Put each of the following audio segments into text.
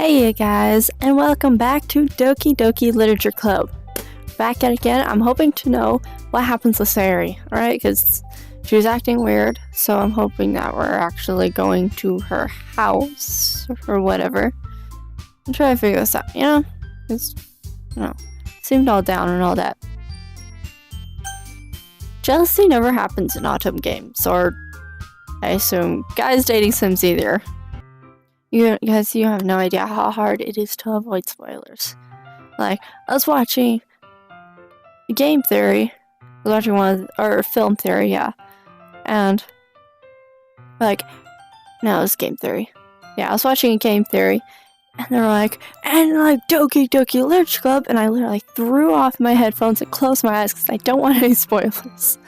Hey you guys, and welcome back to Doki Doki Literature Club. Back at it again. I'm hoping to know what happens with Sari, alright? Because she was acting weird, so I'm hoping that we're actually going to her house or whatever. I'm trying to figure this out, you know? It's, seemed all down and all that. Jealousy never happens in autumn games, or I assume guys dating sims either. You guys, you have no idea how hard it is to avoid spoilers. Like, I was watching Game Theory, or Film Theory, yeah. And, no, it was Game Theory. Yeah, I was watching Game Theory, and they're like, Doki Doki Literature Club, and I literally threw off my headphones and closed my eyes because I don't want any spoilers.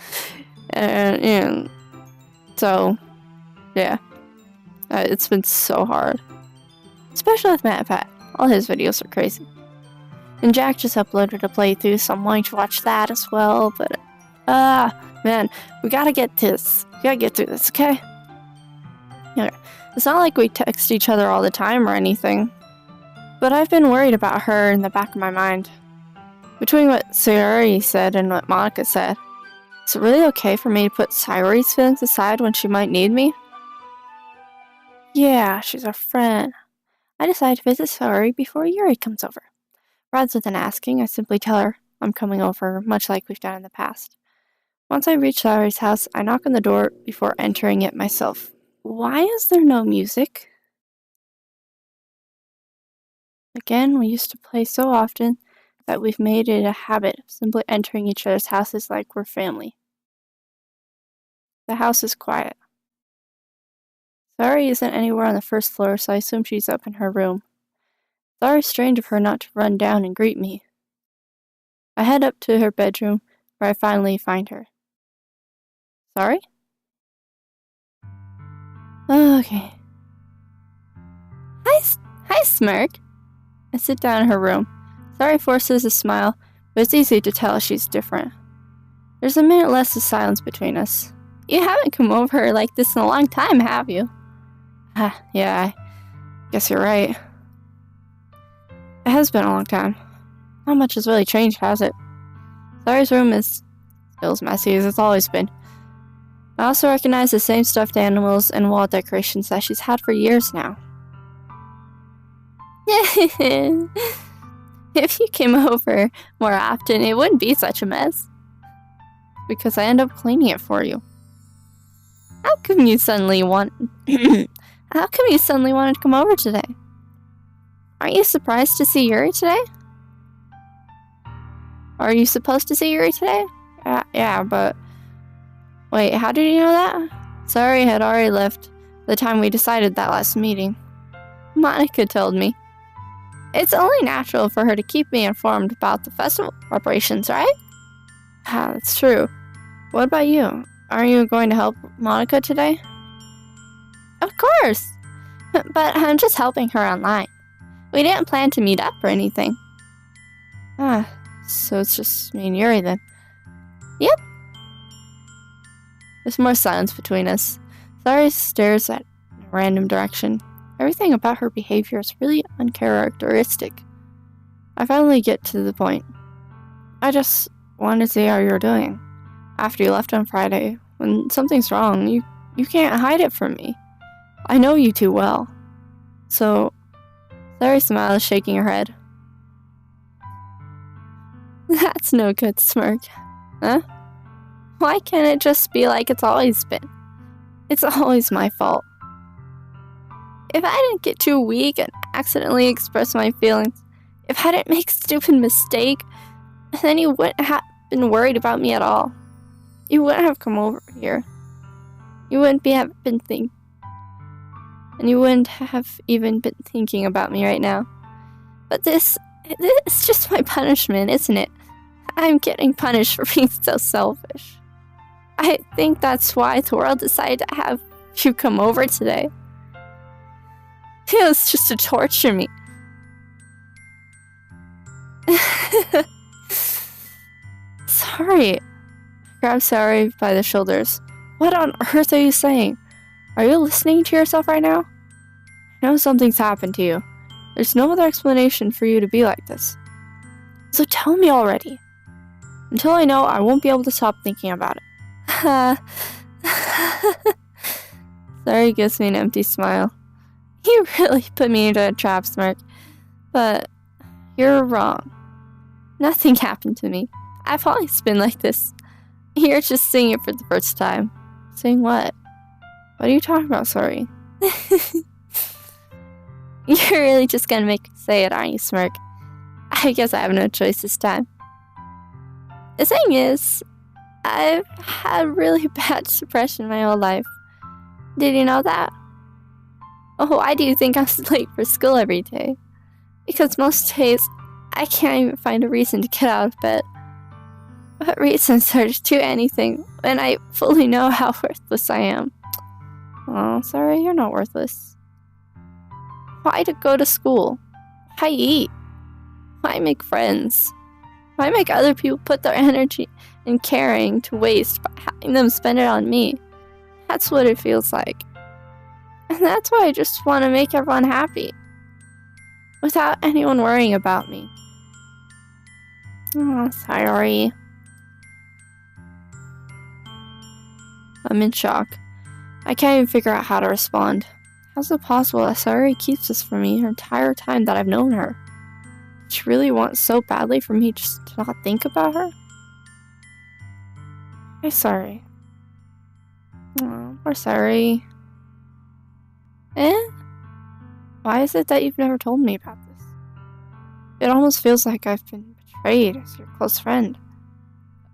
And so, yeah. It's been so hard. Especially with Matt Pat. All his videos are crazy. And Jack just uploaded a playthrough, so I'm wanting to watch that as well, but man, we gotta get this. We gotta get through this, okay? Okay. It's not like we text each other all the time or anything, but I've been worried about her in the back of my mind. Between what Sayori said and what Monica said, is it really okay for me to put Sayori's feelings aside when she might need me? Yeah, she's our friend. I decide to visit Sayori before Yuri comes over. Rather than asking, I simply tell her I'm coming over, much like we've done in the past. Once I reach Sayori's house, I knock on the door before entering it myself. Why is there no music? Again, we used to play so often that we've made it a habit of simply entering each other's houses like we're family. The house is quiet. Sayori isn't anywhere on the first floor, so I assume she's up in her room. It's very strange of her not to run down and greet me. I head up to her bedroom, where I finally find her. Sorry? Okay. Hi, Smirk. I sit down in her room. Sayori forces a smile, but it's easy to tell she's different. There's a minute less of silence between us. You haven't come over like this in a long time, have you? Yeah, I guess you're right. It has been a long time. Not much has really changed, has it? Sayori's room is still as messy as it's always been. I also recognize the same stuffed animals and wall decorations that she's had for years now. If you came over more often, it wouldn't be such a mess. Because I end up cleaning it for you. How come you suddenly wanted to come over today? Aren't you surprised to see Yuri today? Are you supposed to see Yuri today? Yeah, but... Wait, how did you know that? Sayori had already left the time we decided that last meeting. Monica told me. It's only natural for her to keep me informed about the festival preparations, right? That's true. What about you? Are you going to help Monica today? Of course! But I'm just helping her online. We didn't plan to meet up or anything. So it's just me and Yuri then. Yep. There's more silence between us. Sayori stares at a random direction. Everything about her behavior is really uncharacteristic. I finally get to the point. I just wanted to see how you're doing. After you left on Friday, when something's wrong, you can't hide it from me. I know you too well. So, Sayori smiles, shaking her head. That's no good, Smirk. Huh? Why can't it just be like it's always been? It's always my fault. If I didn't get too weak and accidentally express my feelings, if I didn't make a stupid mistake, then you wouldn't have been worried about me at all. You wouldn't have come over here. You wouldn't and you wouldn't have even been thinking about me right now. But this is just my punishment, isn't it? I'm getting punished for being so selfish. I think that's why the world decided to have you come over today. It was just to torture me. Sorry. Grab Sayori by the shoulders. What on earth are you saying? Are you listening to yourself right now? I know something's happened to you. There's no other explanation for you to be like this. So tell me already. Until I know, I won't be able to stop thinking about it. Sorry gives me an empty smile. You really put me into a trap, Smirk. But you're wrong. Nothing happened to me. I've always been like this. You're just seeing it for the first time. Saying what? What are you talking about, sorry? You're really just gonna make me say it, aren't you, Smirk? I guess I have no choice this time. The thing is, I've had really bad suppression my whole life. Did you know that? Oh, why do you think I'm late for school every day? Because most days, I can't even find a reason to get out of bed. What reason is there to do anything when I fully know how worthless I am? Oh, sorry, you're not worthless. Why to go to school? Why eat? Why make friends? Why make other people put their energy and caring to waste by having them spend it on me? That's what it feels like. And that's why I just want to make everyone happy. Without anyone worrying about me. Oh, sorry. I'm in shock. I can't even figure out how to respond. How's it possible that Sayori keeps this from me her entire time that I've known her? Does she really want so badly for me just to not think about her? I'm sorry. Oh, poor Sayori. Why is it that you've never told me about this? It almost feels like I've been betrayed as your close friend.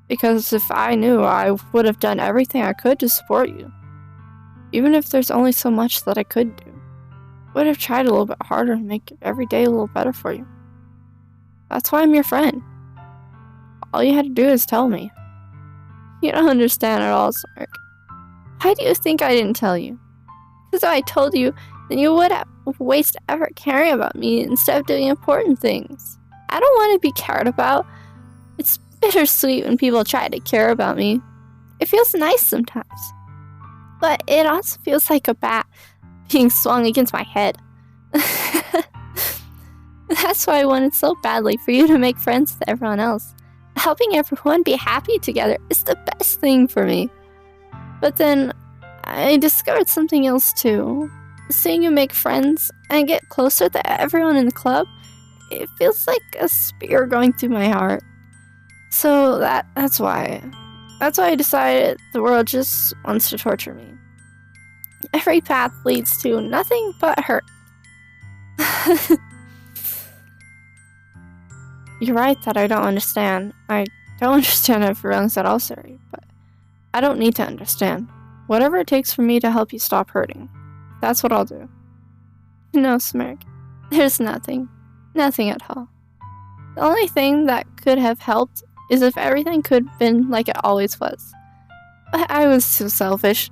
Because if I knew, I would have done everything I could to support you. Even if there's only so much that I could do. I would have tried a little bit harder to make every day a little better for you. That's why I'm your friend. All you had to do is tell me. You don't understand at all, Smirk. Why do you think I didn't tell you? Because if I told you, then you would have wasted effort caring about me instead of doing important things. I don't want to be cared about. It's bittersweet when people try to care about me. It feels nice sometimes. But it also feels like a bat being swung against my head. That's why I wanted so badly for you to make friends with everyone else. Helping everyone be happy together is the best thing for me. But then I discovered something else too. Seeing you make friends and get closer to everyone in the club, it feels like a spear going through my heart. So that's why. That's why I decided the world just wants to torture me. Every path leads to nothing but hurt. You're right that I don't understand. I don't understand your feelings at all, sorry, but I don't need to understand. Whatever it takes for me to help you stop hurting. That's what I'll do. No, Smirk. There's nothing. Nothing at all. The only thing that could have helped is if everything could have been like it always was. But I was too selfish.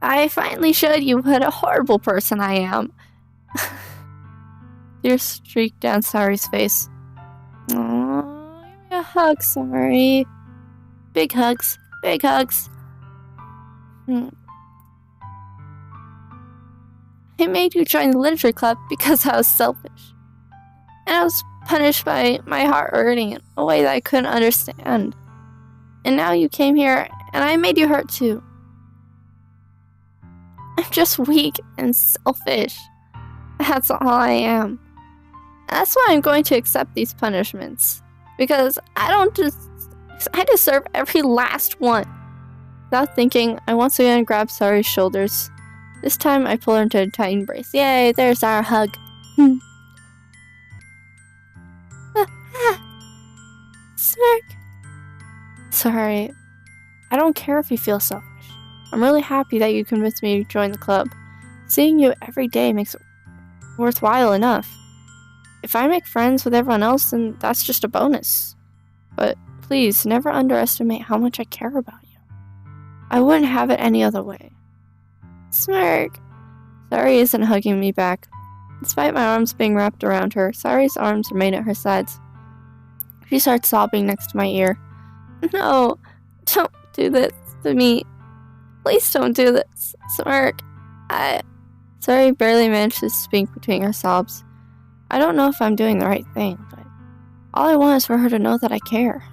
I finally showed you what a horrible person I am. Tears streaked down Sari's face. Aww, give me a hug, Sari. Big hugs. Big hugs. I made you join the literature club because I was selfish. And I was punished by my heart hurting in a way that I couldn't understand. And now you came here, and I made you hurt too. I'm just weak and selfish. That's all I am. That's why I'm going to accept these punishments. Because I deserve every last one. Without thinking, I once again grab Sari's shoulders. This time I pull her into a tight embrace. Yay, there's our hug. Smirk. Sorry. I don't care if you feel selfish. I'm really happy that you convinced me to join the club. Seeing you every day makes it worthwhile enough. If I make friends with everyone else, then that's just a bonus. But please, never underestimate how much I care about you. I wouldn't have it any other way. Smirk. Sari isn't hugging me back. Despite my arms being wrapped around her, Sari's arms remain at her sides. She starts sobbing next to my ear. No, don't do this to me. Please don't do this, Smirk. Sari barely managed to speak between her sobs. I don't know if I'm doing the right thing, but all I want is for her to know that I care.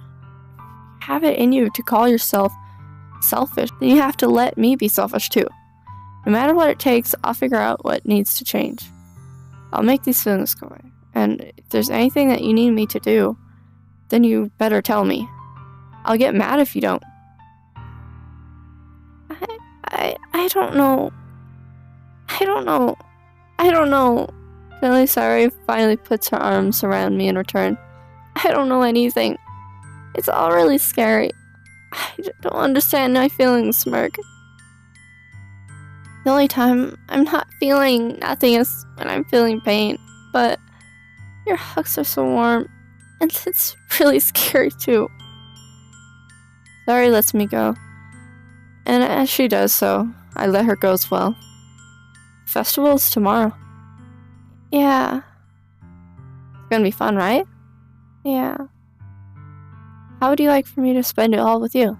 Have it in you to call yourself selfish, then you have to let me be selfish too. No matter what it takes, I'll figure out what needs to change. I'll make these feelings go away. And if there's anything that you need me to do, then you better tell me. I'll get mad if you don't. I don't know. Feeling sorry finally puts her arms around me in return. I don't know anything. It's all really scary. I don't understand my feelings, Smirk. The only time I'm not feeling nothing is when I'm feeling pain. But your hugs are so warm, and it's really scary too. Sorry lets me go. And as she does so, I let her go as well. Festival's tomorrow. Yeah. It's gonna be fun, right? Yeah. How would you like for me to spend it all with you?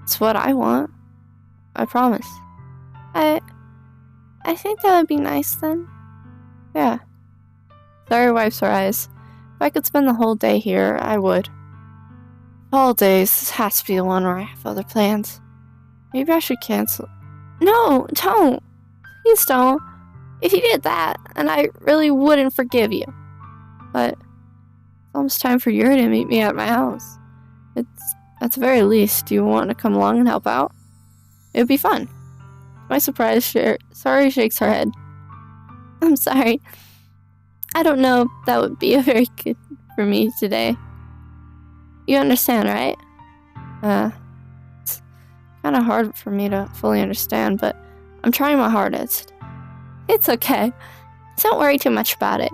It's what I want. I promise. I think that would be nice then. Yeah. Sorry wipes her eyes. If I could spend the whole day here, I would. All days, this has to be the one where I have other plans. Maybe I should cancel. No, don't. Please don't. If you did that, then I really wouldn't forgive you. But it's almost time for you to meet me at my house. At the very least, do you want to come along and help out? It would be fun. To my surprise, Sorry shakes her head. I'm sorry. I don't know if that would be a very good for me today. You understand, right? It's kind of hard for me to fully understand, but I'm trying my hardest. It's okay. Don't worry too much about it.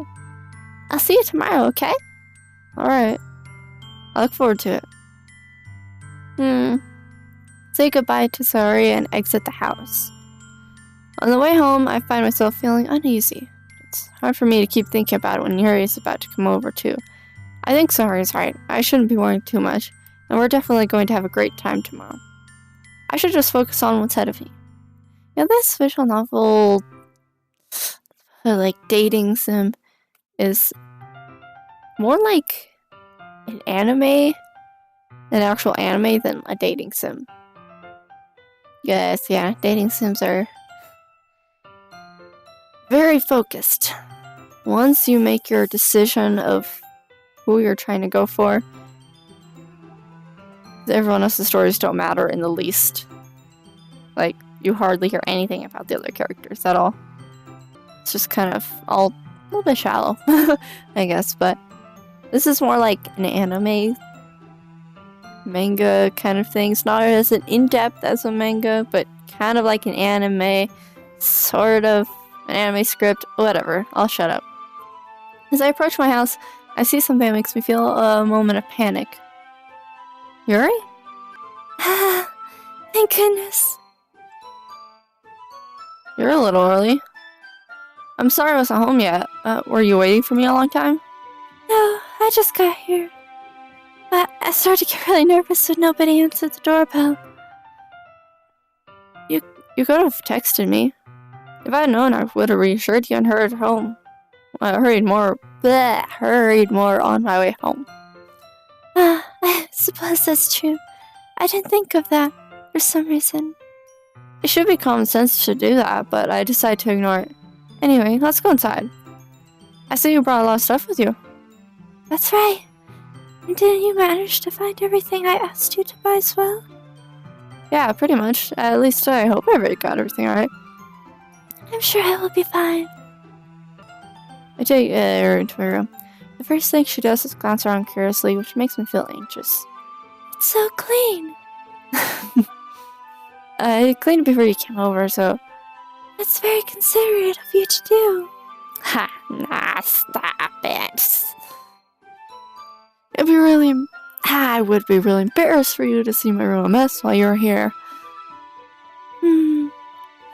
I'll see you tomorrow, okay? Alright. I look forward to it. Say goodbye to Sari and exit the house. On the way home, I find myself feeling uneasy. It's hard for me to keep thinking about it when Yuri is about to come over too. I think Sari's right. I shouldn't be worrying too much, and we're definitely going to have a great time tomorrow. I should just focus on what's ahead of me. Yeah, this visual novel, like dating sim, is more like an anime, an actual anime, than a dating sim. Yes, yeah, dating sims are very focused. Once you make your decision of who you're trying to go for, everyone else's stories don't matter in the least. Like, you hardly hear anything about the other characters at all. It's just kind of all a little bit shallow, I guess, but this is more like an anime manga kind of thing. It's not as in-depth as a manga, but kind of like an anime, sort of an anime script, whatever. I'll shut up. As I approach my house, I see something that makes me feel a moment of panic. Yuri? Thank goodness. You're a little early. I'm sorry I wasn't home yet. Were you waiting for me a long time? No, I just got here. But I started to get really nervous when nobody answered the doorbell. You could have texted me. If I had known, I would have reassured you and hurried home. I hurried more on my way home. I suppose that's true. I didn't think of that for some reason. It should be common sense to do that, but I decided to ignore it. Anyway, let's go inside. I see you brought a lot of stuff with you. That's right. And didn't you manage to find everything I asked you to buy as well? Yeah, pretty much. At least I hope I got everything alright. I'm sure I will be fine. I take her into my room. The first thing she does is glance around curiously, which makes me feel anxious. It's so clean. I cleaned before you came over, so... That's very considerate of you to do. Ha! Nah, stop it. I would be really embarrassed for you to see my room a mess while you're here. Well,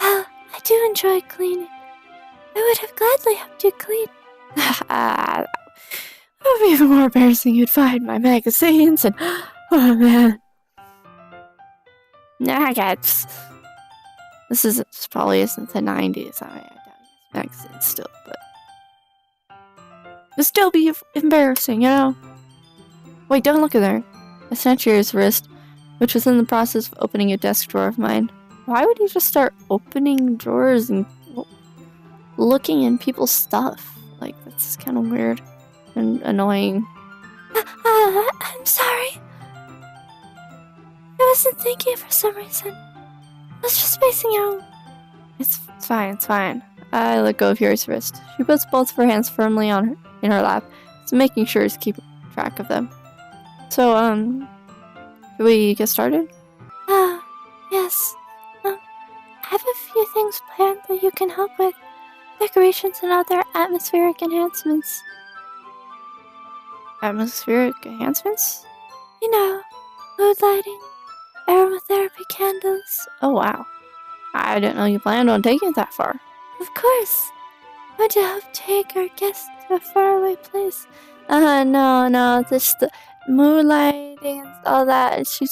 I do enjoy cleaning. I would have gladly helped you clean. It would be even more embarrassing you'd find my magazines and... Oh, man. Nuggets. This probably isn't the 90s. I doubt magazine still, but it'd still be embarrassing, you know? Wait, don't look at her. I snatched his wrist, which was in the process of opening a desk drawer of mine. Why would you just start opening drawers and looking in people's stuff? Like, that's kind of weird and annoying. I'm sorry. I wasn't thinking for some reason. I was just spacing out. It's fine. I let go of Yuri's wrist. She puts both of her hands firmly in her lap, so making sure to keep track of them. So, should we get started? Yes. I have a few things planned that you can help with. Decorations and other atmospheric enhancements. Atmospheric enhancements? You know, mood lighting, aromatherapy candles. Oh wow. I didn't know you planned on taking it that far. Of course. I want to help take our guests to a faraway place. No, just the mood lighting and all that. She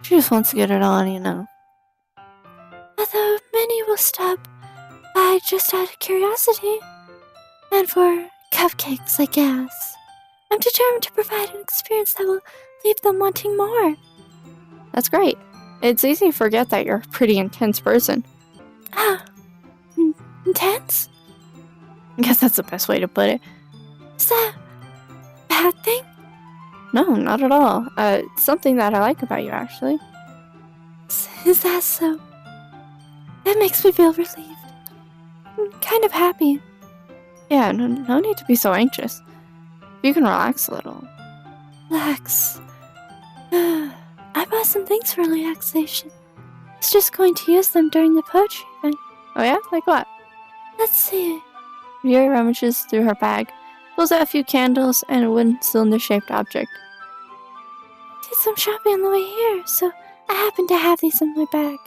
just wants to get it on, you know. Although many will stop by just out of curiosity. And for cupcakes, I guess. I'm determined to provide an experience that will leave them wanting more. That's great. It's easy to forget that you're a pretty intense person. Intense? I guess that's the best way to put it. Is that a bad thing? No, not at all. It's something that I like about you, actually. Is that so? That makes me feel relieved. I'm kind of happy. Yeah, no need to be so anxious. You can relax a little. Relax. I bought some things for relaxation. I was just going to use them during the poetry event. Oh yeah? Like what? Let's see. Yuri rummages through her bag, pulls out a few candles and a wooden cylinder-shaped object. I did some shopping on the way here, so I happen to have these in my bag.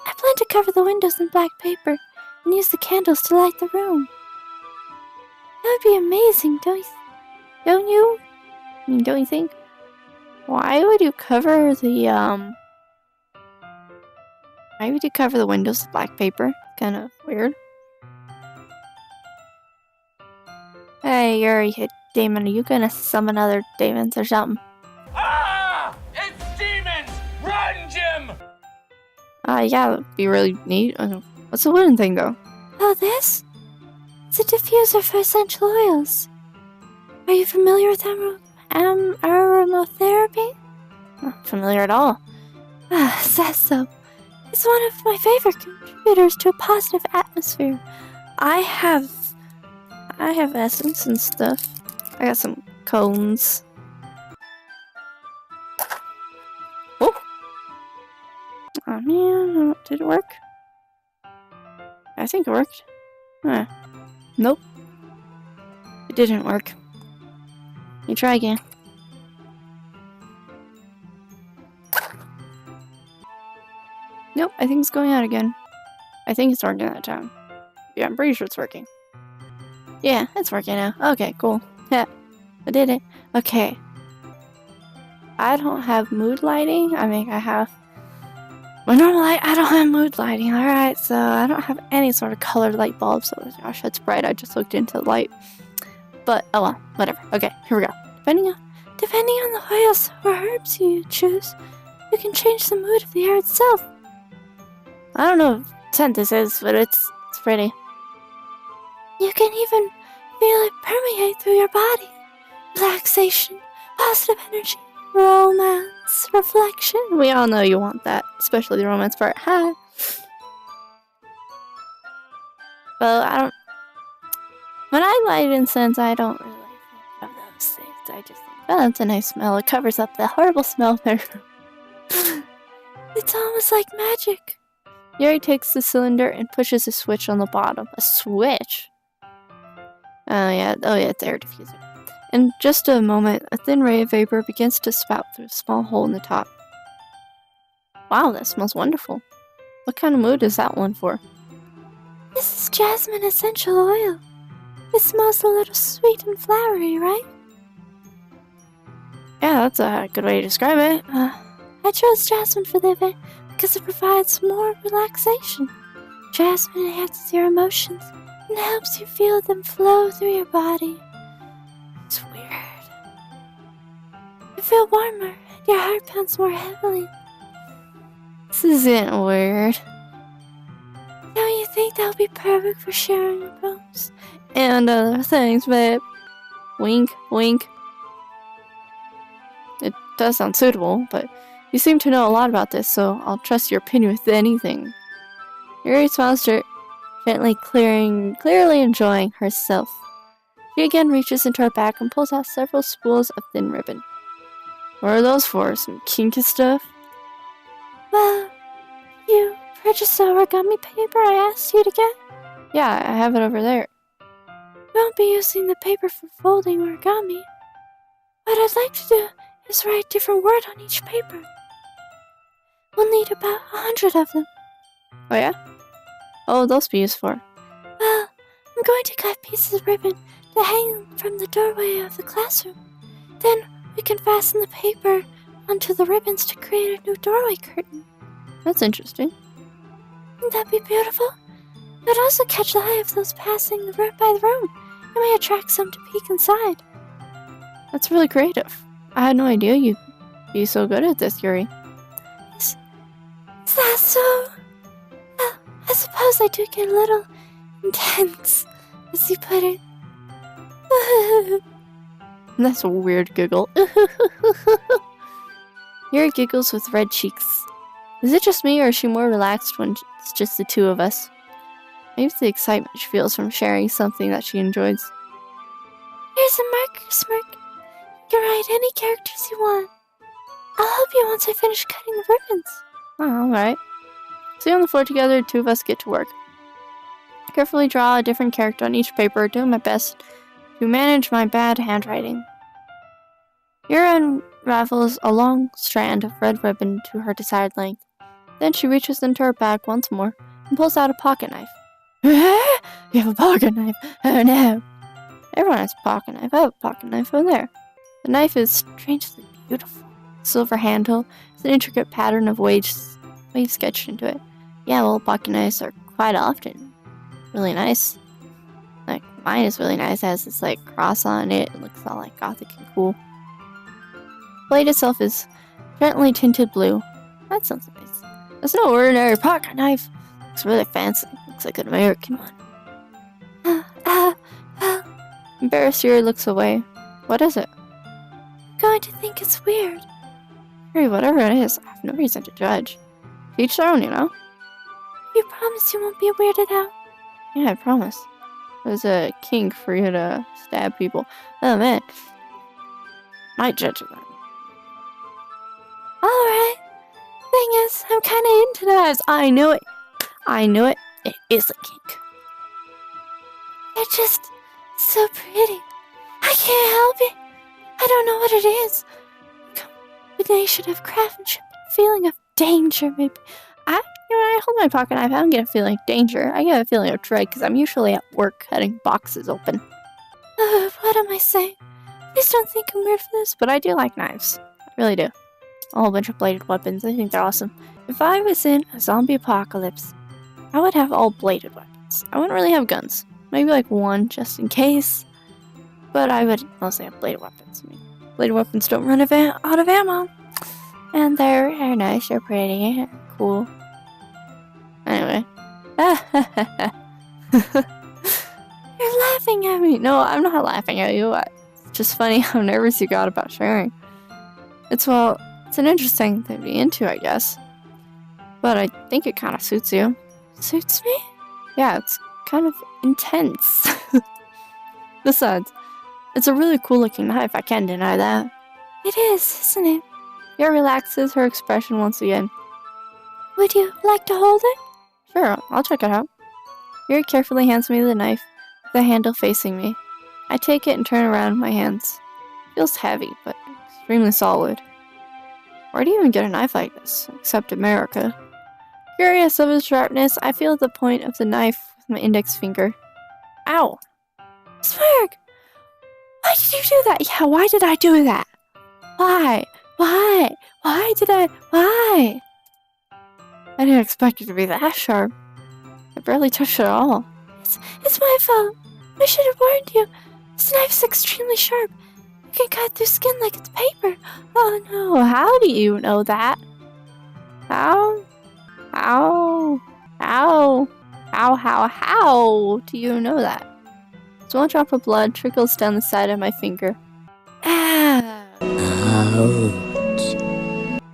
I plan to cover the windows in black paper and use the candles to light the room. That would be amazing, don't you think? Why would you cover the windows with black paper? Kind of weird. Hey, Yuri, demon, are you gonna summon other demons or something? Ah! It's demons! Run, Jim! Yeah, that'd be really neat. What's the wooden thing, though? Oh, this? It's a diffuser for essential oils. Are you familiar with aromatherapy? Not familiar at all. Says so. It's one of my favorite contributors to a positive atmosphere. I have essence and stuff. I got some cones. Oh! Oh man, did it work? I think it worked. Nope. It didn't work. You try again. Nope, I think it's going out again. I think it's working that time. Yeah, I'm pretty sure it's working. Yeah, it's working now. Okay, cool. Yeah, I did it. Okay. I don't have mood lighting. I mean, I have... Well, normally I don't have mood lighting, alright? So I don't have any sort of colored light bulbs. Oh gosh, that's bright. I just looked into the light. But, oh well, whatever. Okay, here we go. Depending on the oils or herbs you choose, you can change the mood of the air itself. I don't know what scent this is, but it's pretty. You can even feel it permeate through your body. Relaxation, positive energy, romance, reflection. We all know you want that, especially the romance part. Hi. Well, when I light incense, I don't really think of those things. I just think, oh, that's a nice smell. It covers up the horrible smell of their room. It's almost like magic. Yuri takes the cylinder and pushes a switch on the bottom. A switch? Oh yeah, it's air diffuser. In just a moment, a thin ray of vapor begins to spout through a small hole in the top. Wow, that smells wonderful. What kind of mood is that one for? This is jasmine essential oil. It smells a little sweet and flowery, right? Yeah, that's a good way to describe it. I chose jasmine for the event because it provides more relaxation. Jasmine enhances your emotions, and helps you feel them flow through your body. It's weird. You feel warmer, and your heart pounds more heavily. This isn't weird. Don't you think that would be perfect for sharing your poems? And other things, babe. Wink, wink. It does sound suitable, but you seem to know a lot about this, so I'll trust your opinion with anything. Yuri smiles gently, clearly enjoying herself. She again reaches into her bag and pulls out several spools of thin ribbon. What are those for? Some kinky stuff? Well, you purchased the origami paper I asked you to get? Yeah, I have it over there. We won't be using the paper for folding origami. What I'd like to do is write a different word on each paper. We'll need about 100 of them. Oh yeah? What will those be used for? Well, I'm going to cut pieces of ribbon to hang from the doorway of the classroom. Then we can fasten the paper onto the ribbons to create a new doorway curtain. That's interesting. Wouldn't that be beautiful? It would also catch the eye of those passing the room by the room, and may attract some to peek inside. That's really creative. I had no idea you'd be so good at this, Yuri. Is that so? Well, I suppose I do get a little intense, as you put it. That's a weird giggle. Yuri giggles with red cheeks. Is it just me, or is she more relaxed when it's just the two of us? Maybe it's the excitement she feels from sharing something that she enjoys. Here's a marker, Smirk. You can write any characters you want. I'll help you once I finish cutting the ribbons. Oh, alright. Sitting on the floor together, the two of us get to work. I carefully draw a different character on each paper, doing my best to manage my bad handwriting. Yuri unravels a long strand of red ribbon to her desired length. Then she reaches into her bag once more and pulls out a pocket knife. You have a pocket knife? Oh no! Everyone has a pocket knife. I have a pocket knife over there. The knife is strangely beautiful. The silver handle has an intricate pattern of waves sketched into it. Yeah, well, pocket knives are quite often really nice. Like, mine is really nice. It has this, like, cross on it. It looks all, like, gothic and cool. The blade itself is gently tinted blue. That sounds nice. It's no ordinary pocket knife. Looks really fancy. Looks like an American one. Embarrassed, Yuri looks away. What is it? I'm going to think it's weird. Yuri, whatever it is, I have no reason to judge. Each their own, you know? You promise you won't be weirded out? Yeah, I promise. There's a kink for you to stab people. Oh man. Might judge them. Alright. Thing is, I'm kinda into knives. I knew it. I knew it. It is a kink. They're just so pretty. I can't help it. I don't know what it is. Combination of craftsmanship and feeling of danger, maybe. When I hold my pocket knife, I don't get a feeling of danger. I get a feeling of dread because I'm usually at work cutting boxes open. What am I saying? Please don't think I'm weird for this, but I do like knives. I really do. A whole bunch of bladed weapons. I think they're awesome. If I was in a zombie apocalypse, I would have all bladed weapons. I wouldn't really have guns. Maybe like one just in case. But I would mostly have bladed weapons. I mean, bladed weapons don't run out of ammo. And they're nice, they're pretty, cool. Anyway. You're laughing at me. No, I'm not laughing at you. It's just funny how nervous you got about sharing. It's an interesting thing to be into, I guess. But I think it kind of suits you. Suits me? Yeah, it's kind of intense. Besides, it's a really cool looking knife, I can't deny that. It is, isn't it? Yuri relaxes her expression once again. Would you like to hold it? Sure, I'll check it out. Yuri carefully hands me the knife, with the handle facing me. I take it and turn around my hands. It feels heavy, but extremely solid. Where do you even get a knife like this, except America? Curious of its sharpness, I feel the point of the knife with my index finger. Ow! Smirk! Why did you do that? Yeah, why did I do that? Why? Why? Why did I? Why? I didn't expect it to be that sharp. I barely touched it at all. It's my fault. I should have warned you. This knife's extremely sharp. It can cut through skin like it's paper. Oh no, how do you know that? How do you know that? A small drop of blood trickles down the side of my finger. Ouch.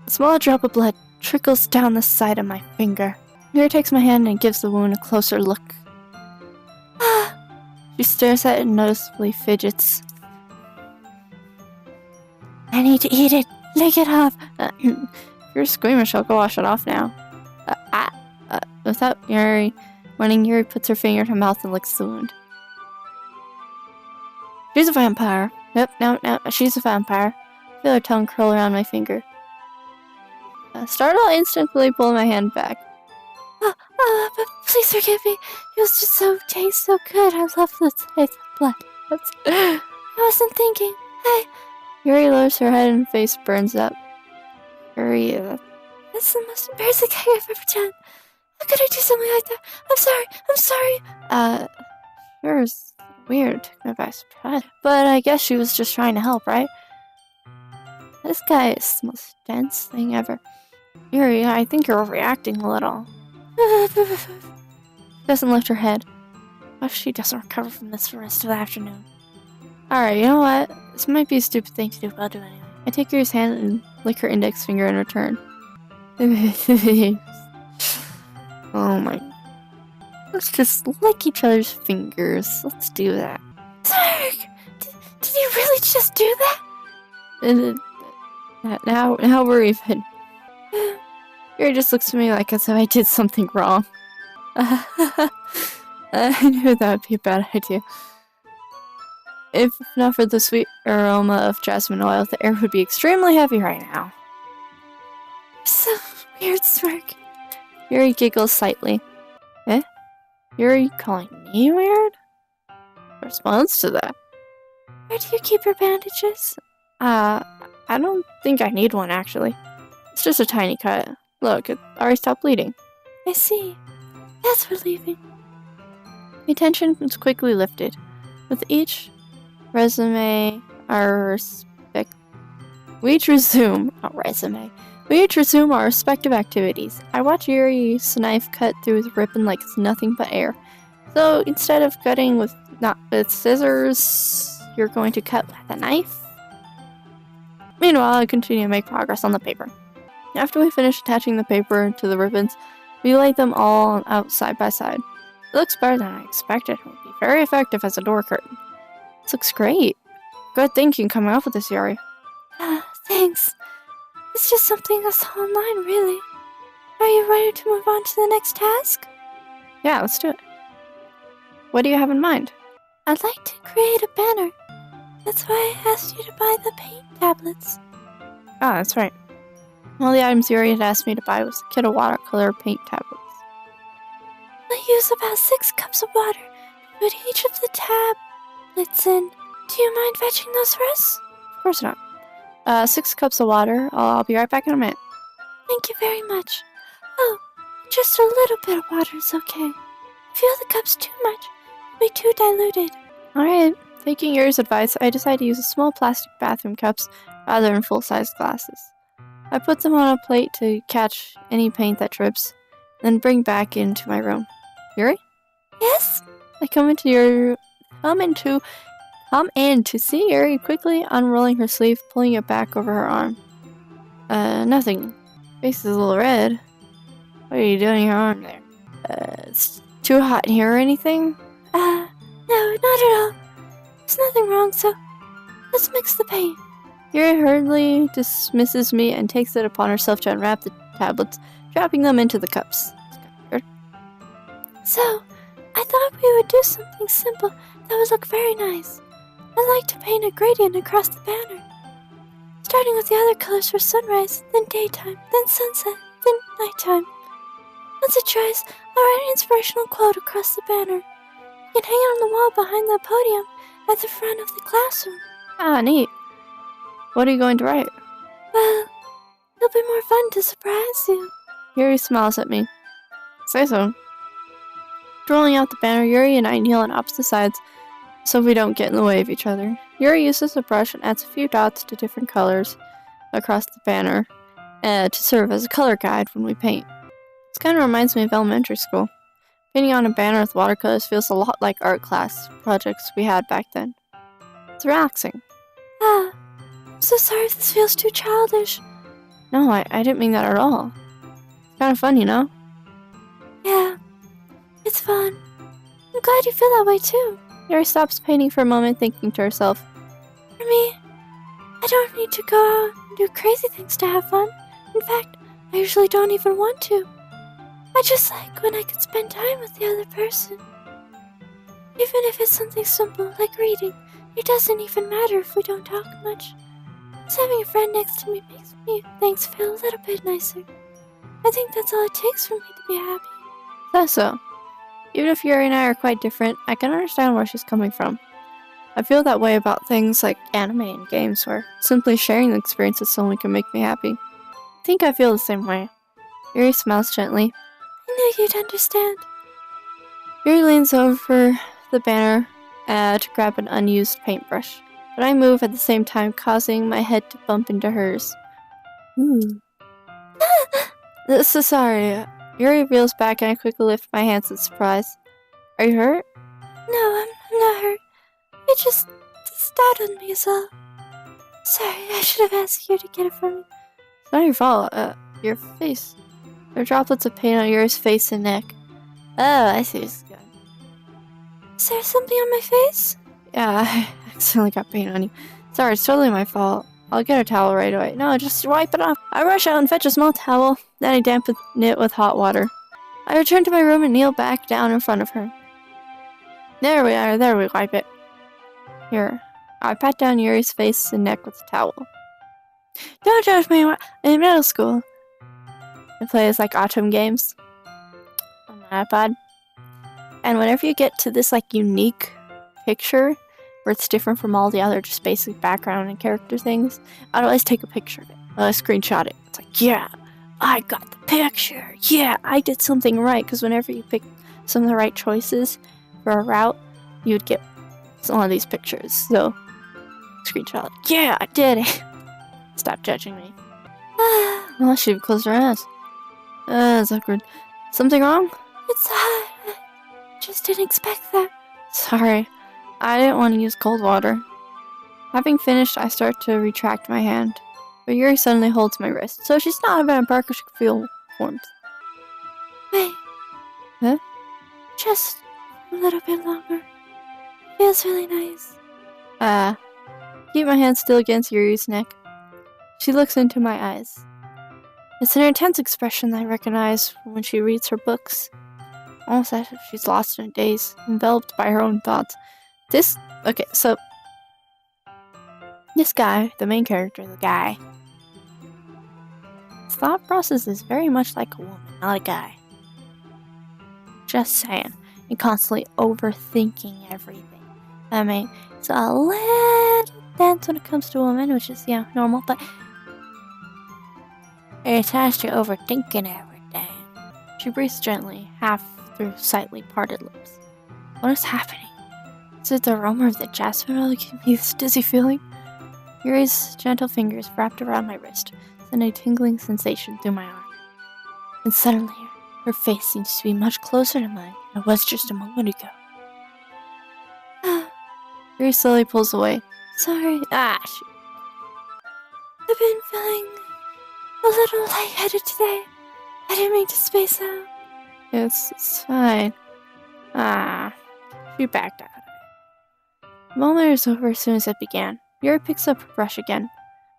A small drop of blood trickles down the side of my finger. Yuri takes my hand and gives the wound a closer look. She stares at it and noticeably fidgets. I need to eat it. Lick it off. If you're squeamish, I'll go wash it off now. Without Yuri warning, Yuri puts her finger in her mouth and licks the wound. She's a vampire. Nope, no, she's a vampire. I feel her tongue curl around my finger. Startled, I instantly pull my hand back. But please forgive me. It was just tastes so good. I love the taste of blood. I wasn't thinking. Hey. Yuri lowers her head and face burns up. Yuri, that's the most embarrassing thing I've ever done. How could I do something like that? I'm sorry. Sure, it's weird. Took me by surprise. But I guess she was just trying to help, right? This guy is the most dense thing ever. Yuri, I think you're overreacting a little. She doesn't lift her head. What if she doesn't recover from this for the rest of the afternoon? Alright, you know what? This might be a stupid thing to do, but I'll do it anyway. I take Yuri's hand and lick her index finger in return. Oh my. Let's just lick each other's fingers. Let's do that. Zark! Did you really just do that? Now we're even. Yuri just looks at me like as if I did something wrong. I knew that would be a bad idea. If not for the sweet aroma of jasmine oil, the air would be extremely heavy right now. So weird, Smirk. Yuri giggles slightly. Eh? Yuri calling me weird? Response to that. Where do you keep your bandages? I don't think I need one, actually. It's just a tiny cut. Look, it already stopped bleeding. I see. That's relieving. My tension was quickly lifted. With each resume, we each resume our respective activities. I watch Yuri's knife cut through the ribbon like it's nothing but air. So instead of cutting with scissors, you're going to cut with a knife? Meanwhile, I continue to make progress on the paper. After we finish attaching the paper to the ribbons, we lay them all out side by side. It looks better than I expected. It would be very effective as a door curtain. This looks great. Good thinking coming up with this, Yuri. Thanks. It's just something I saw online, really. Are you ready to move on to the next task? Yeah, let's do it. What do you have in mind? I'd like to create a banner. That's why I asked you to buy the paint tablets. Ah, that's right. One of the items Yuri had asked me to buy was a kit of watercolor paint tablets. I use about 6 cups of water to put each of the tablets in. Do you mind fetching those for us? Of course not. 6 cups of water. I'll be right back in a minute. Thank you very much. Oh, just a little bit of water is okay. If you fill the cups too much, it'll be too diluted. Alright. Taking Yuri's advice, I decided to use small plastic bathroom cups rather than full-sized glasses. I put them on a plate to catch any paint that drips, then bring back into my room. Yuri? Yes? I come in to see Yuri quickly unrolling her sleeve, pulling it back over her arm. Nothing. Face is a little red. What are you doing in your arm there? It's too hot in here or anything? No, not at all. There's nothing wrong, so let's mix the paint. Yuri hurriedly dismisses me and takes it upon herself to unwrap the tablets, dropping them into the cups. So, I thought we would do something simple that would look very nice. I'd like to paint a gradient across the banner. Starting with the other colors for sunrise, then daytime, then sunset, then nighttime. Once it dries, I'll write an inspirational quote across the banner. You can hang it on the wall behind the podium at the front of the classroom. Ah, neat. What are you going to write? Well, it'll be more fun to surprise you. Yuri smiles at me. Say so. Rolling out the banner, Yuri and I kneel on opposite sides so we don't get in the way of each other. Yuri uses a brush and adds a few dots to different colors across the banner to serve as a color guide when we paint. This kind of reminds me of elementary school. Painting on a banner with watercolors feels a lot like art class projects we had back then. It's relaxing. Ah, I'm so sorry if this feels too childish. No, I didn't mean that at all. It's kind of fun, you know? Yeah, it's fun. I'm glad you feel that way too. Yuri stops painting for a moment, thinking to herself, for me, I don't need to go out and do crazy things to have fun. In fact, I usually don't even want to. I just like when I can spend time with the other person. Even if it's something simple like reading, it doesn't even matter if we don't talk much. Just having a friend next to me makes things feel a little bit nicer. I think that's all it takes for me to be happy. That's so. Even if Yuri and I are quite different, I can understand where she's coming from. I feel that way about things like anime and games, where simply sharing the experience with someone can make me happy. I think I feel the same way. Yuri smiles gently. I knew you'd understand. Yuri leans over the banner to grab an unused paintbrush, but I move at the same time, causing my head to bump into hers. Ooh. So sorry. Yuri reels back and I quickly lift my hands in surprise. Are you hurt? No, I'm not hurt. It just startled me as well. Sorry, I should have asked you to get it from me. It's not your fault. Your face. There are droplets of paint on Yuri's face and neck. Oh, I see. Is there something on my face? Yeah, I accidentally got paint on you. Sorry, it's totally my fault. I'll get a towel right away. No, just wipe it off. I rush out and fetch a small towel, then I dampen it with hot water. I return to my room and kneel back down in front of her. There we are, there we wipe it. Here, I pat down Yuri's face and neck with the towel. Don't judge me in middle school. I play as like autumn games on my iPod. And whenever you get to this like unique picture, where it's different from all the other just basic background and character things, I'd always take a picture of it. I screenshot it. It's like, yeah, I got the picture. Yeah, I did something right. Because whenever you pick some of the right choices for a route, you would get one of these pictures. So, screenshot. Yeah, I did it. Stop judging me. Well, she closed her eyes. It's awkward. Something wrong? It's hot. I just didn't expect that. Sorry. I didn't want to use cold water. Having finished, I start to retract my hand, but Yuri suddenly holds my wrist, so she's not a vampire because she can feel warmth. Wait. Huh? Just a little bit longer. Feels really nice. Keep my hand still against Yuri's neck. She looks into my eyes. It's an intense expression that I recognize when she reads her books. Almost as if she's lost in a daze, enveloped by her own thoughts. This guy, the main character, his thought process is very much like a woman, not a guy. Just saying. And constantly overthinking everything. I mean, it's a little dense when it comes to women, which is, normal, but it has you overthinking everything. She breathes gently, half through slightly parted lips. What is happening? Is it the aroma of the jasmine oil giving me this dizzy feeling? Yuri's gentle fingers wrapped around my wrist, sending a tingling sensation through my arm. And suddenly, her face seems to be much closer to mine than it was just a moment ago. Yuri slowly pulls away. Sorry. I've been feeling a little lightheaded today. I didn't mean to space out. It's fine. She backed out. The moment is over as soon as it began. Yuri picks up her brush again,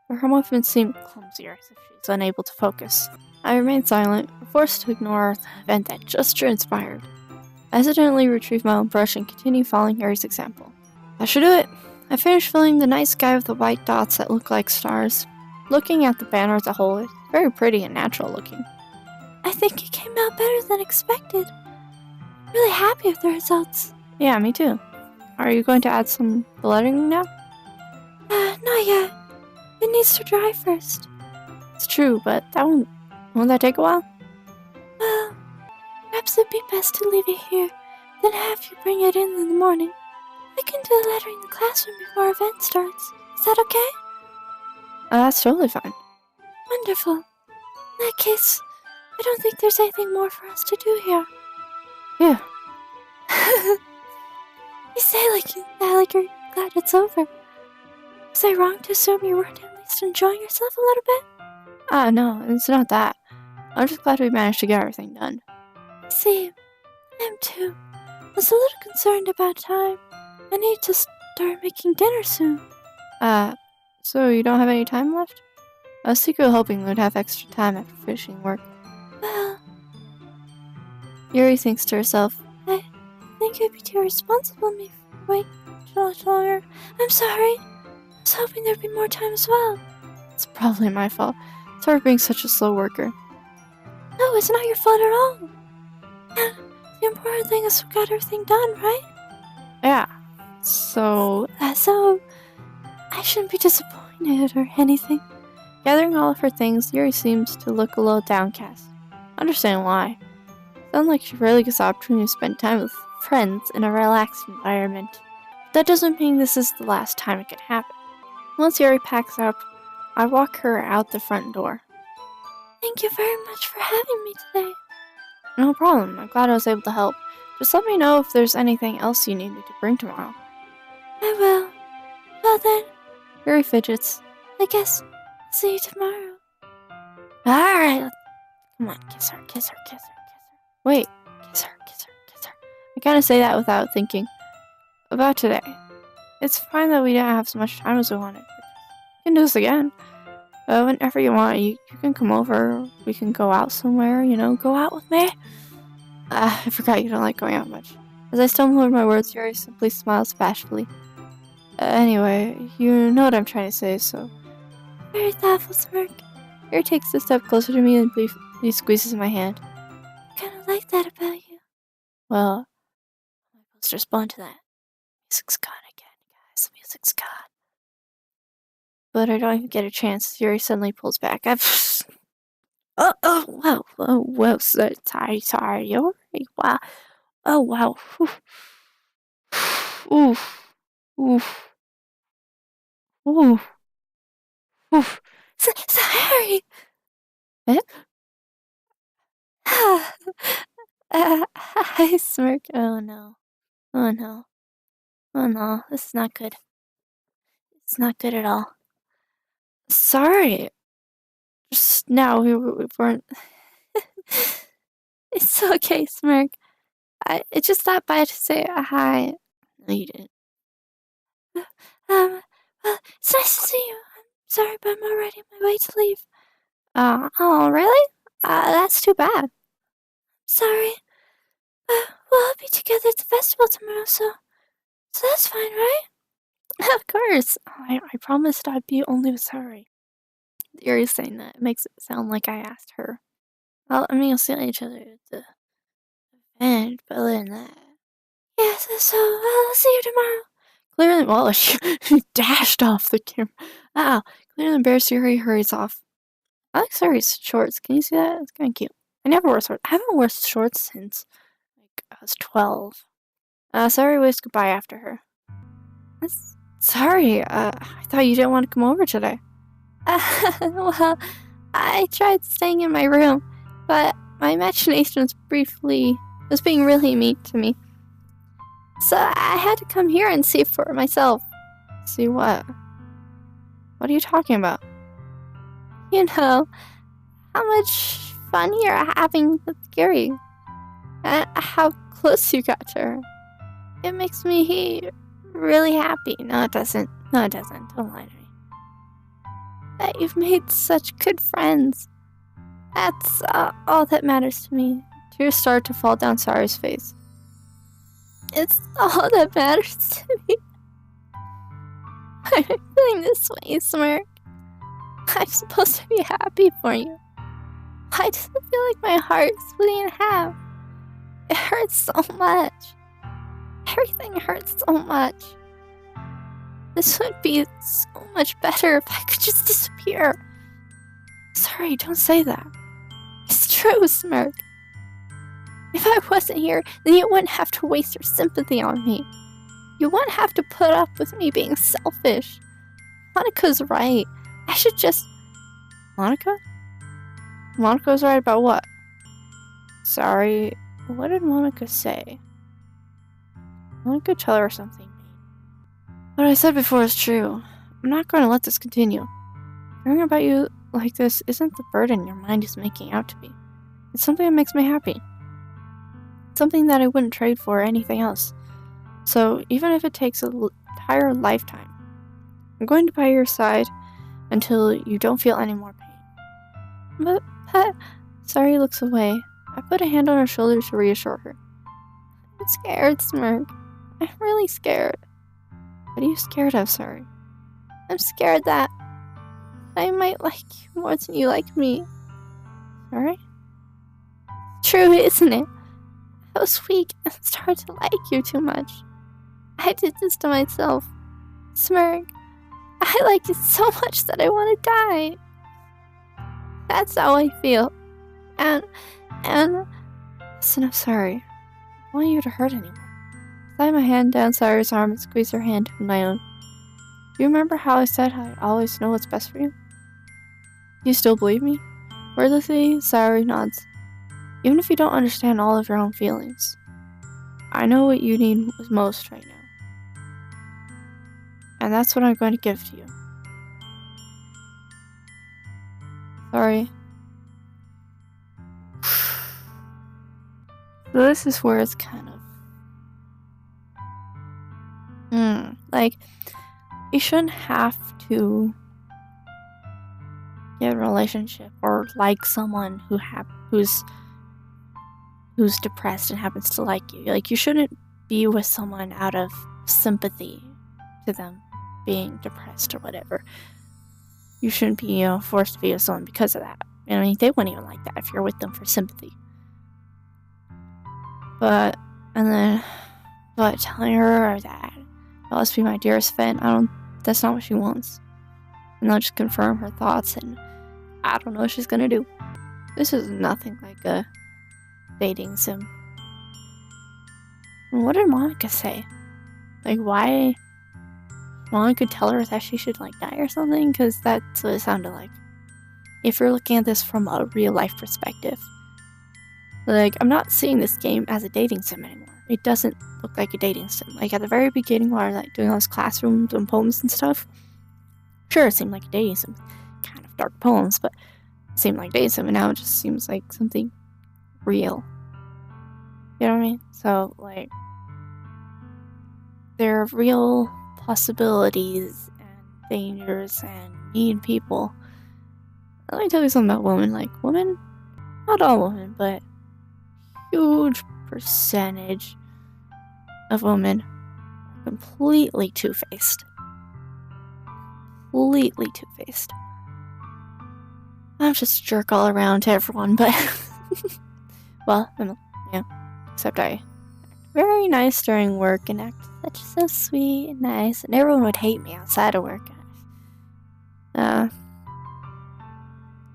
but her movements seem clumsier as if she's unable to focus. I remain silent, forced to ignore the event that just transpired. I hesitantly retrieve my own brush and continue following Yuri's example. That should do it. I finished filling the night sky with the white dots that look like stars. Looking at the banner as a whole, it's very pretty and natural looking. I think it came out better than expected. I'm really happy with the results. Yeah, me too. Are you going to add some lettering now? Not yet. It needs to dry first. It's true, but won't that take a while? Well, perhaps it'd be best to leave it here then have you bring it in the morning. I can do the lettering in the classroom before our event starts. Is that okay? That's totally fine. Wonderful. In that case, I don't think there's anything more for us to do here. Yeah. You say like you're glad it's over. Was I wrong to assume you weren't at least enjoying yourself a little bit? No, it's not that. I'm just glad we managed to get everything done. I see. I am too. I was a little concerned about time. I need to start making dinner soon. So you don't have any time left? I was secretly hoping we'd have extra time after finishing work. Well... Yuri thinks to herself, I think it'd be too irresponsible of me to wait much longer. I'm sorry. I was hoping there'd be more time as well. It's probably my fault. Sorry for being such a slow worker. No, it's not your fault at all. And the important thing is we got everything done, right? Yeah. So I shouldn't be disappointed or anything. Gathering all of her things, Yuri seems to look a little downcast. I understand why. Sounds like she really gets the opportunity to spend time with friends in a relaxed environment. But that doesn't mean this is the last time it can happen. Once Yuri packs up, I walk her out the front door. Thank you very much for having me today. No problem. I'm glad I was able to help. Just let me know if there's anything else you need me to bring tomorrow. I will. Well then. Yuri fidgets. I guess I'll see you tomorrow. Alright. Come on, kiss her, kiss her, kiss her, kiss her. Wait. Kiss her, kiss her, kiss her. I kind of say that without thinking. About today. It's fine that we didn't have so much time as we wanted. We can do this again. Whenever you want, you can come over. We can go out somewhere, go out with me. I forgot you don't like going out much. As I stumble over my words, Yuri simply smiles bashfully. Anyway, you know what I'm trying to say, so... Very thoughtful smirk. Yuri takes a step closer to me and briefly squeezes my hand. I kind of like that about you. Well, I'm supposed to respond to that. Music's gone again, guys. Music's gone. But I don't even get a chance. Yuri suddenly pulls back. Whoa, sorry, Yuri. Wow. Oh, wow. Oof. Sorry. Eh? I smirk. Oh no. This is not good. It's not good at all. Sorry. Just now we weren't. It's okay, smirk. I just stopped by to say hi. No, you didn't. Well, it's nice to see you. I'm sorry, but I'm already on my way to leave. Oh, really? That's too bad. Sorry. We'll be together at the festival tomorrow, so that's fine, right? Of course. I promised I'd be only sorry. Yuri's saying that. It makes it sound like I asked her. Well, you'll see each other at the event, but other than that... Yes, so I'll see you tomorrow. Clearly, she dashed off the camera. Clearly embarrassed, Yuri hurries off. I like Yuri's shorts. Can you see that? It's kind of cute. I never wore shorts. I haven't worn shorts since, I was 12. Sorry, waves goodbye after her. Sorry, I thought you didn't want to come over today. Well, I tried staying in my room, but my imagination was being really mean to me. So I had to come here and see for myself. See what? What are you talking about? You know, how much fun you're having with Gary. How close you got to her. It makes me really happy. No, it doesn't. Don't lie to me. That you've made such good friends. That's all that matters to me. Tears start to fall down Sarah's face. It's all that matters to me. I'm feeling this way, Smirk. I'm supposed to be happy for you. Why does it feel like my heart is splitting in half? It hurts so much. Everything hurts so much. This would be so much better if I could just disappear. Sorry, don't say that. It's true, Smirk. If I wasn't here, then you wouldn't have to waste your sympathy on me. You wouldn't have to put up with me being selfish. Monica's right. I should just... Monica? Monica's right about what? Sorry, what did Monica say? Monica tell her something. What I said before is true. I'm not going to let this continue. Hearing about you like this isn't the burden your mind is making out to be. It's something that makes me happy. Something that I wouldn't trade for anything else. So even if it takes an entire lifetime, I'm going to by your side until you don't feel any more pain. But Pat, Sari looks away. I put a hand on her shoulder to reassure her. I'm scared, Smirk. I'm really scared. What are you scared of, Sari? I'm scared that I might like you more than you like me. Sari? True, isn't it? I was weak and started to like you too much. I did this to myself. Smirk, I liked it so much that I want to die. That's how I feel. And, listen, I'm sorry. I don't want you to hurt anyone. Slide my hand down Sari's arm and squeeze her hand in my own. Do you remember how I said I always know what's best for you? Do you still believe me? Wordlessly, Sari nods. Even if you don't understand all of your own feelings, I know what you need most right now. And that's what I'm going to give to you. Sorry. So this is where it's kind of... like, you shouldn't have to get a relationship or like someone who's depressed and happens to like you. Like, you shouldn't be with someone out of sympathy to them being depressed or whatever. You shouldn't be, forced to be with someone because of that. I mean, they wouldn't even like that if you're with them for sympathy. But telling her that I'll just be my dearest friend, that's not what she wants. And I'll just confirm her thoughts, and I don't know what she's gonna do. This is nothing like a dating sim. And what did Monica say? Like, why? Monica could tell her that she should, like, die or something? Because that's what it sounded like. If you're looking at this from a real life perspective. Like, I'm not seeing this game as a dating sim anymore. It doesn't look like a dating sim. Like, at the very beginning, while I was, like, doing all those classrooms and poems and stuff, sure, it seemed like a dating sim. Kind of dark poems, but it seemed like a dating sim, and now it just seems like something real. You know what I mean? So, like, there are real possibilities and dangers and mean people. Let me tell you something about women. Like, women, not all women, but huge percentage of women are completely two-faced. Completely two-faced. I'm just a jerk all around to everyone, but well, except I act very nice during work and act so sweet and nice, and everyone would hate me outside of work. But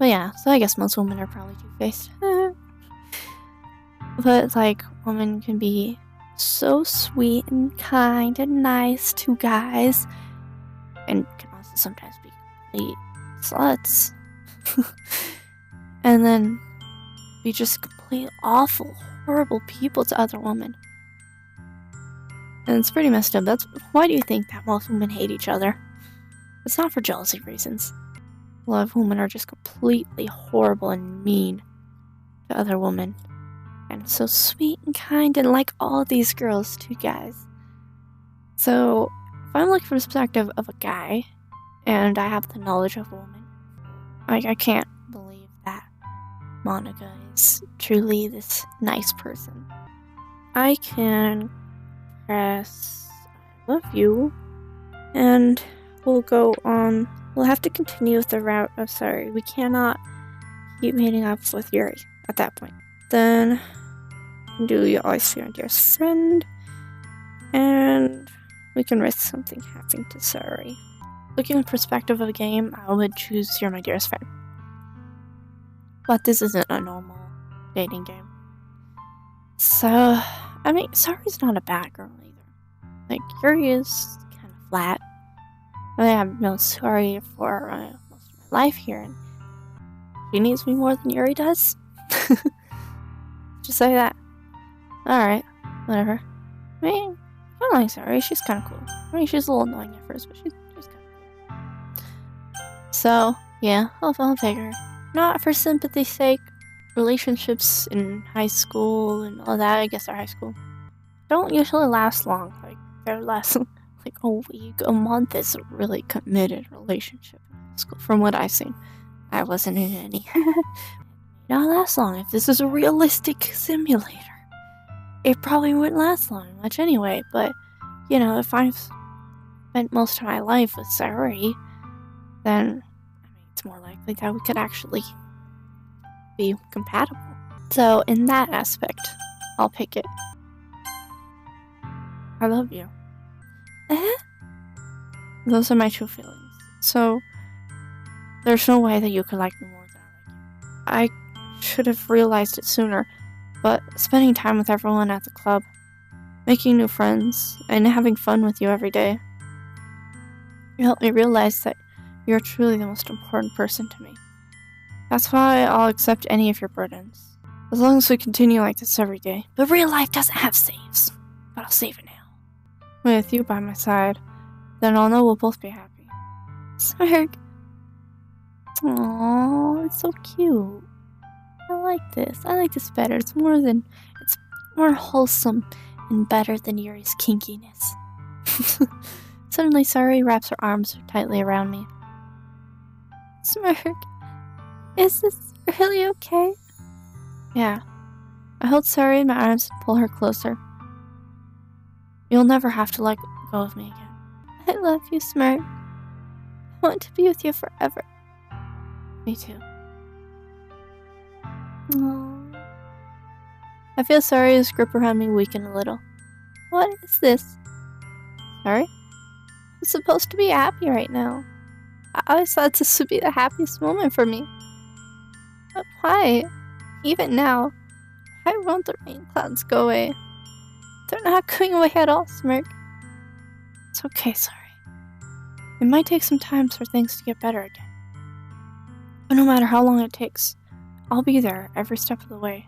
yeah, so I guess most women are probably two-faced. But, like, women can be so sweet and kind and nice to guys, and can also sometimes be complete sluts. And then be just complete awful, horrible people to other women. And it's pretty messed up. Why do you think that most women hate each other? It's not for jealousy reasons. A lot of women are just completely horrible and mean to other women. And so sweet and kind and like all these girls to guys. So, if I'm looking from the perspective of a guy, and I have the knowledge of a woman, I can't believe that Monica is truly this nice person. I can press I love you, and we'll go on. We'll have to continue with the route of sorry. We cannot keep meeting up with Yuri at that point. Then do you always see my dearest friend, and we can risk something happening to Sari. Looking at the perspective of a game, I would choose You're My Dearest Friend. But this isn't a normal dating game. So, I mean, Sorry's not a bad girl either. Like, Yuri is kind of flat. I have no Sorry for most of my life here, and she needs me more than Yuri does. Just say that. Alright, whatever. I mean, I like Sorry, she's kind of cool. I mean, she's a little annoying at first, but she's kind of cool. So, yeah, I'll figure. Not for sympathy's sake. Relationships in high school and all that, I guess our high school, don't usually last long. Like, they're less like a week, a month is a really committed relationship in high school, from what I've seen. I wasn't in any. Not last long. If this is a realistic simulator, it probably wouldn't last long much anyway. But, you know, if I've spent most of my life with Saori, then, I mean, it's more likely that we could actually be compatible. So, in that aspect, I'll pick it. I love you. Those are my true feelings. So, there's no way that you could like me more than I like you. I should have realized it sooner, but spending time with everyone at the club, making new friends, and having fun with you every day, you helped me realize that you're truly the most important person to me. That's why I'll accept any of your burdens, as long as we continue like this every day. But real life doesn't have saves, but I'll save it now. With you by my side, then I'll know we'll both be happy. Smirk. Aww, it's so cute. I like this. I like this better. It's more wholesome and better than Yuri's kinkiness. Suddenly, Saori wraps her arms tightly around me. Smirk, is this really okay? Yeah. I hold Saori in my arms and pull her closer. You'll never have to let go of me again. I love you, Smirk. I want to be with you forever. Me too. Aww. I feel Saori's grip around me weaken a little. What is this? Sorry? I'm supposed to be happy right now. I always thought this would be the happiest moment for me. But why? Even now, why won't the rain clouds go away? They're not going away at all, Smirk. It's okay, Sorry. It might take some time for things to get better again. But no matter how long it takes, I'll be there every step of the way.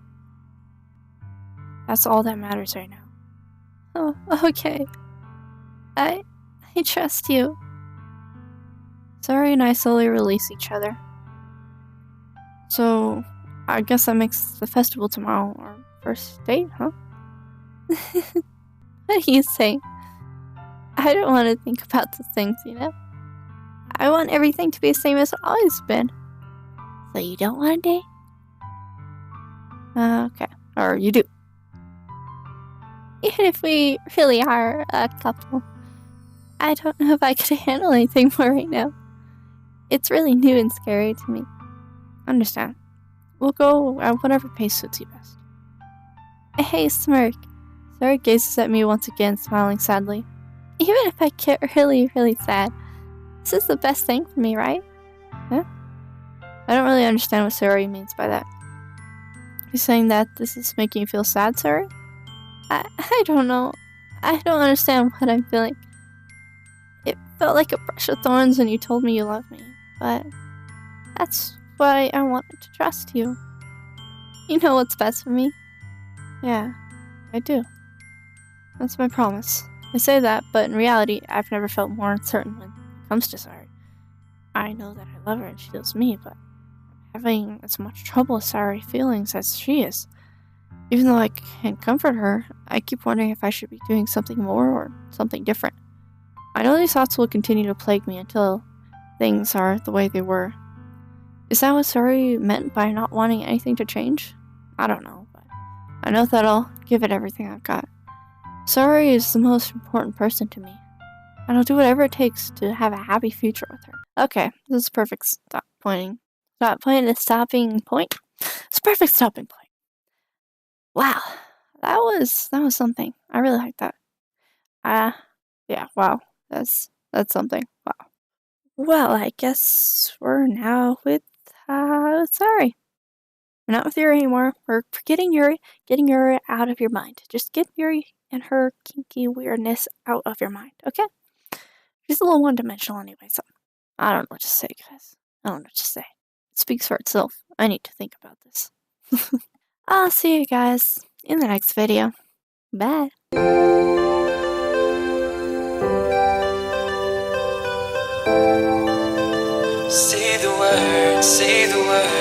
That's all that matters right now. Oh, okay. I trust you. Saori and I slowly release each other. So, I guess that makes the festival tomorrow our first date, huh? What do you say? I don't want to think about the things, you know? I want everything to be the same as it's always been. So you don't want a date? Okay. Or you do. Even if we really are a couple, I don't know if I could handle anything more right now. It's really new and scary to me. Understand. We'll go at whatever pace suits you best. Hey, Smirk. Saori gazes at me once again, smiling sadly. Even if I get really, really sad, this is the best thing for me, right? Huh? I don't really understand what Saori means by that. You're saying that this is making you feel sad, Saori? I don't know. I don't understand what I'm feeling. It felt like a brush of thorns when you told me you loved me, but that's why I wanted to trust you. You know what's best for me? Yeah, I do. That's my promise. I say that, but in reality, I've never felt more uncertain when it comes to Saori. I know that I love her and she loves me, but I'm having as much trouble with Saori feelings as she is. Even though I can comfort her, I keep wondering if I should be doing something more or something different. I know these thoughts will continue to plague me until things are the way they were. Is that what Saori meant by not wanting anything to change? I don't know, but I know that I'll give it everything I've got. Saori is the most important person to me, and I'll do whatever it takes to have a happy future with her. Okay, this is perfect stopping point. It's a perfect stopping point. Wow, that was something. I really like that. Yeah, wow, that's something. Wow. Well, I guess we're now with Saori. We're not with Yuri anymore. We're getting Yuri out of your mind. Just get Yuri and her kinky weirdness out of your mind, okay? She's a little one-dimensional anyway, so I don't know what to say, guys. I don't know what to say. It speaks for itself. I need to think about this. I'll see you guys in the next video. Bye. Say the word, say the word.